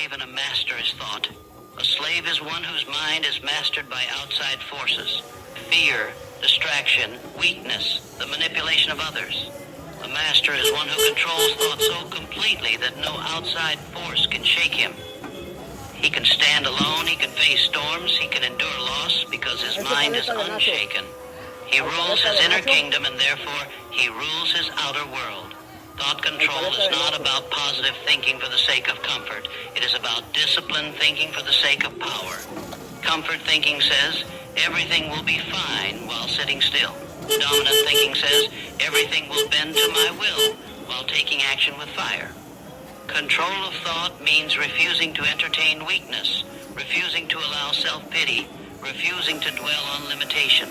And a master is thought. A slave is one whose mind is mastered by outside forces. Fear, distraction, weakness, the manipulation of others. A master is one who controls thought so completely that no outside force can shake him. He can stand alone, he can face storms, he can endure loss because his mind is unshaken. He rules his inner kingdom and therefore he rules his outer world. Thought control is not about positive thinking for the sake of comfort. It is about disciplined thinking for the sake of power. Comfort thinking says, everything will be fine while sitting still. Dominant thinking says, everything will bend to my will while taking action with fire. Control of thought means refusing to entertain weakness, refusing to allow self-pity, refusing to dwell on limitation.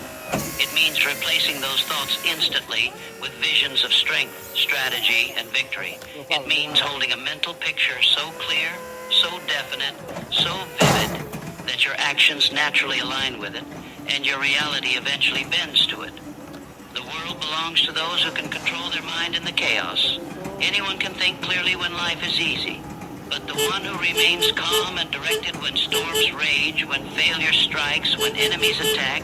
It means replacing those thoughts instantly with visions of strength, strategy, and victory. It means holding a mental picture so clear, so definite, so vivid that your actions naturally align with it and your reality eventually bends to it. The world belongs to those who can control their mind in the chaos. Anyone can think clearly when life is easy, but the one who remains calm and directed when storms rage, when failure strikes, when enemies attack,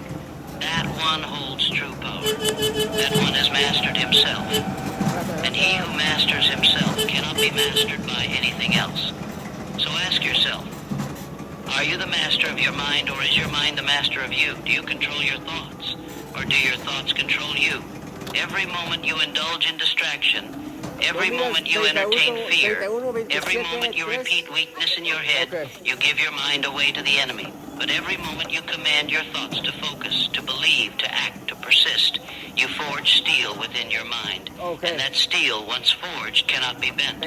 that one holds true power. That one has mastered himself. And he who masters himself cannot be mastered by anything else. So ask yourself, are you the master of your mind, or is your mind the master of you? Do you control your thoughts, or do your thoughts control you? Every moment you indulge in distraction, every moment you entertain fear, every moment you repeat weakness in your head, you give your mind away to the enemy. But every moment you command your thoughts to focus, to believe, to act, to persist, you forge steel within your mind. And that steel, once forged, cannot be bent.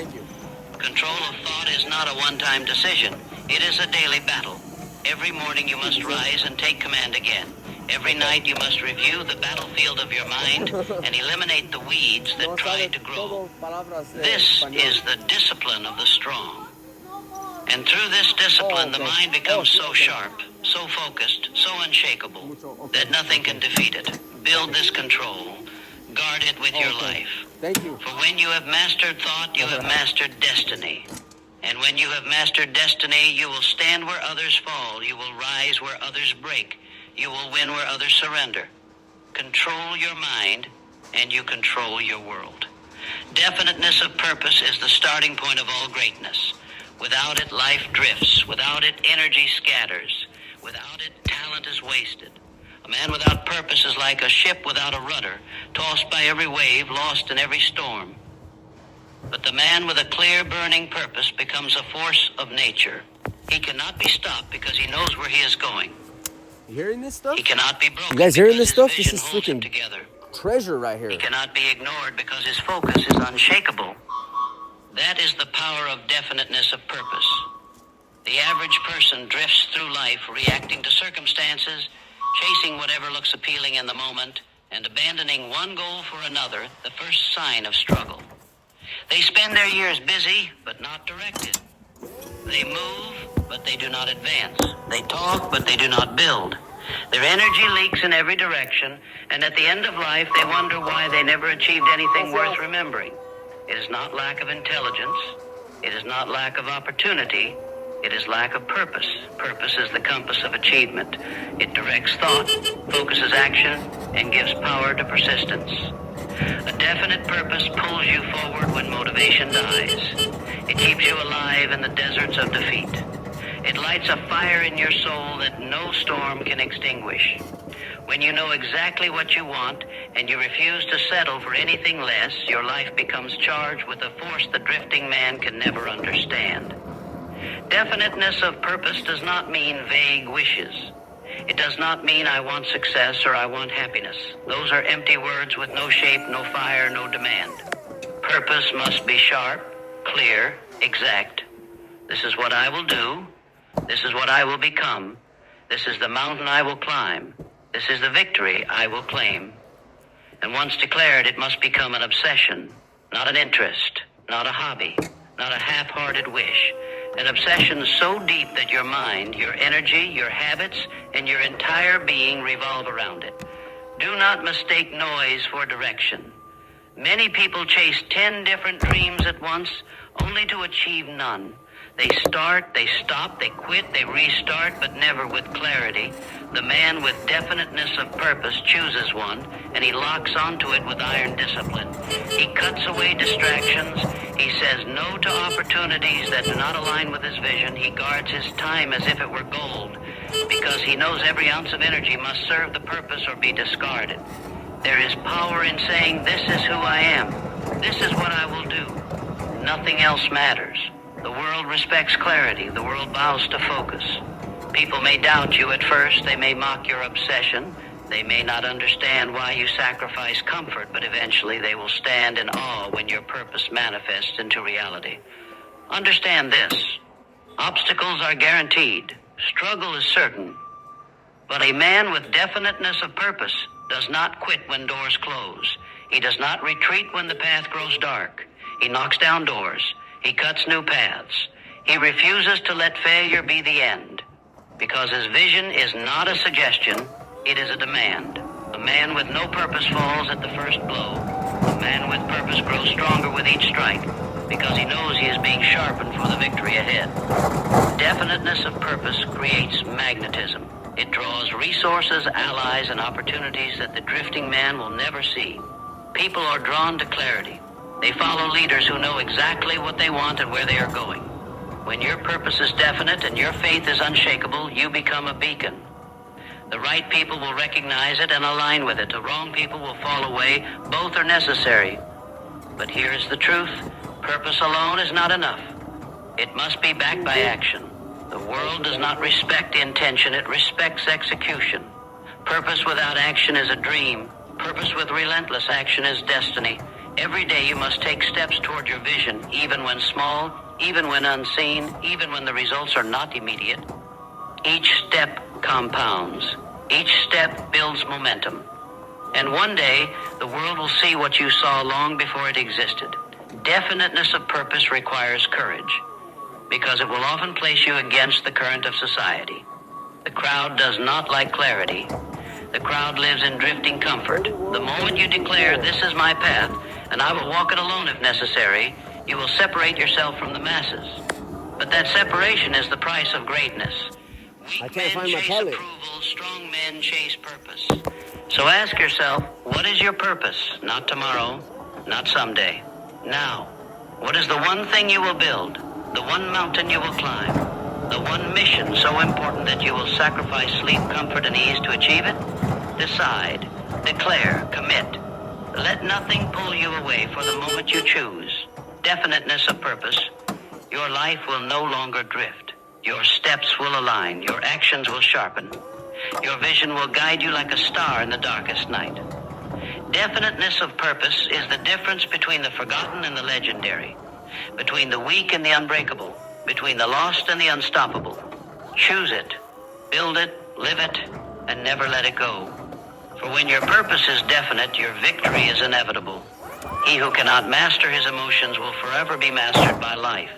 Control of thought is not a one-time decision. It is a daily battle. Every morning you must rise and take command again. Every night you must review the battlefield of your mind and eliminate the weeds that try to grow. This is the discipline of the strong. And through this discipline, the mind becomes so sharp, so focused, so unshakable, that nothing can defeat it. Build this control. Guard it with your life. Thank you. For when you have mastered thought, you have mastered destiny. And when you have mastered destiny, you will stand where others fall. You will rise where others break. You will win where others surrender. Control your mind, and you control your world. Definiteness of purpose is the starting point of all greatness. Without it, life drifts. Without it, energy scatters. Without it, talent is wasted. A man without purpose is like a ship without a rudder, tossed by every wave, lost in every storm. But the man with a clear, burning purpose becomes a force of nature. He cannot be stopped because he knows where he is going. You hearing this stuff? He cannot be broken. You guys hearing because this stuff? his This vision is holds him freaking together. treasure right here. He cannot be ignored because his focus is unshakable. That is the power of definiteness of purpose. The average person drifts through life reacting to circumstances, chasing whatever looks appealing in the moment, and abandoning one goal for another, the first sign of struggle. They spend their years busy, but not directed. They move, but they do not advance. They talk, but they do not build. Their energy leaks in every direction, and at the end of life, they wonder why they never achieved anything worth remembering. It is not lack of intelligence. It is not lack of opportunity. It is lack of purpose. Purpose is the compass of achievement. It directs thought, focuses action, and gives power to persistence. A definite purpose pulls you forward when motivation dies. It keeps you alive in the deserts of defeat. It lights a fire in your soul that no storm can extinguish. When you know exactly what you want and you refuse to settle for anything less, your life becomes charged with a force the drifting man can never understand. Definiteness of purpose does not mean vague wishes. It does not mean I want success or I want happiness. Those are empty words with no shape, no fire, no demand. Purpose must be sharp, clear, exact. This is what I will do. This is what I will become. This is the mountain I will climb. This is the victory I will claim. And once declared, it must become an obsession, not an interest, not a hobby, not a half-hearted wish. An obsession so deep that your mind, your energy, your habits, and your entire being revolve around it. Do not mistake noise for direction. Many people chase 10 different dreams at once, only to achieve none. They start, they stop, they quit, they restart, but never with clarity. The man with definiteness of purpose chooses one, and he locks onto it with iron discipline. He cuts away distractions. He says no to opportunities that do not align with his vision. He guards his time as if it were gold, because he knows every ounce of energy must serve the purpose or be discarded. There is power in saying, "This is who I am. This is what I will do. Nothing else matters." The world respects clarity. The world bows to focus. People may doubt you at first. They may mock your obsession. They may not understand why you sacrifice comfort, but eventually they will stand in awe when your purpose manifests into reality. Understand this. Obstacles are guaranteed. Struggle is certain. But a man with definiteness of purpose does not quit when doors close. He does not retreat when the path grows dark. He knocks down doors. He cuts new paths. He refuses to let failure be the end, because his vision is not a suggestion, it is a demand. A man with no purpose falls at the first blow. A man with purpose grows stronger with each strike, because he knows he is being sharpened for the victory ahead. Definiteness of purpose creates magnetism. It draws resources, allies, and opportunities that the drifting man will never see. People are drawn to clarity. They follow leaders who know exactly what they want and where they are going. When your purpose is definite and your faith is unshakable, you become a beacon. The right people will recognize it and align with it. The wrong people will fall away. Both are necessary. But here's the truth. Purpose alone is not enough. It must be backed by action. The world does not respect intention. It respects execution. Purpose without action is a dream. Purpose with relentless action is destiny. Every day you must take steps toward your vision, even when small, even when unseen, even when the results are not immediate. Each step compounds. Each step builds momentum. And one day, the world will see what you saw long before it existed. Definiteness of purpose requires courage, because it will often place you against the current of society. The crowd does not like clarity. The crowd lives in drifting comfort. The moment you declare, "This is my path, and I will walk it alone if necessary," you will separate yourself from the masses. But that separation is the price of greatness. Weak men chase approval, strong men chase purpose. So ask yourself, what is your purpose? Not tomorrow, not someday. Now, what is the one thing you will build? The one mountain you will climb? The one mission so important that you will sacrifice sleep, comfort, and ease to achieve it? Decide, declare, commit. Let nothing pull you away for the moment you choose. Definiteness of purpose. Your life will no longer drift. Your steps will align. Your actions will sharpen. Your vision will guide you like a star in the darkest night. Definiteness of purpose is the difference between the forgotten and the legendary, between the weak and the unbreakable, between the lost and the unstoppable. Choose it, build it, live it, and never let it go. For when your purpose is definite, your victory is inevitable. He who cannot master his emotions will forever be mastered by life.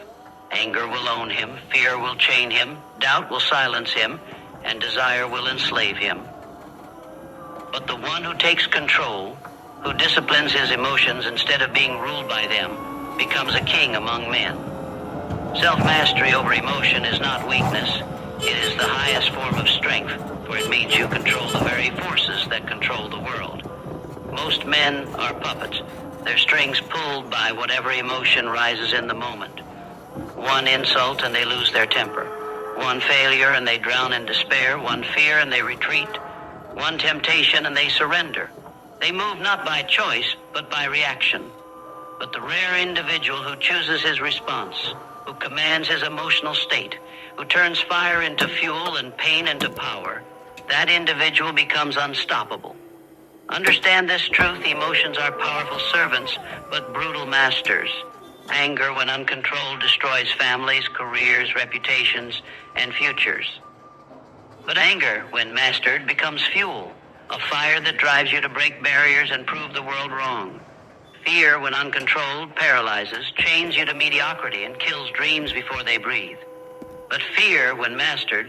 Anger will own him, fear will chain him, doubt will silence him, and desire will enslave him. But the one who takes control, who disciplines his emotions instead of being ruled by them, becomes a king among men. Self-mastery over emotion is not weakness. It is the highest form of strength, for it means you control the very forces that control the world. Most men are puppets, their strings pulled by whatever emotion rises in the moment. One insult and they lose their temper. One failure and they drown in despair. One fear and they retreat. One temptation and they surrender. They move not by choice, but by reaction. But the rare individual who chooses his response, who commands his emotional state, who turns fire into fuel and pain into power, that individual becomes unstoppable. Understand this truth: emotions are powerful servants, but brutal masters. Anger, when uncontrolled, destroys families, careers, reputations, and futures. But anger, when mastered, becomes fuel, a fire that drives you to break barriers and prove the world wrong. Fear, when uncontrolled, paralyzes, chains you to mediocrity, and kills dreams before they breathe. But fear, when mastered,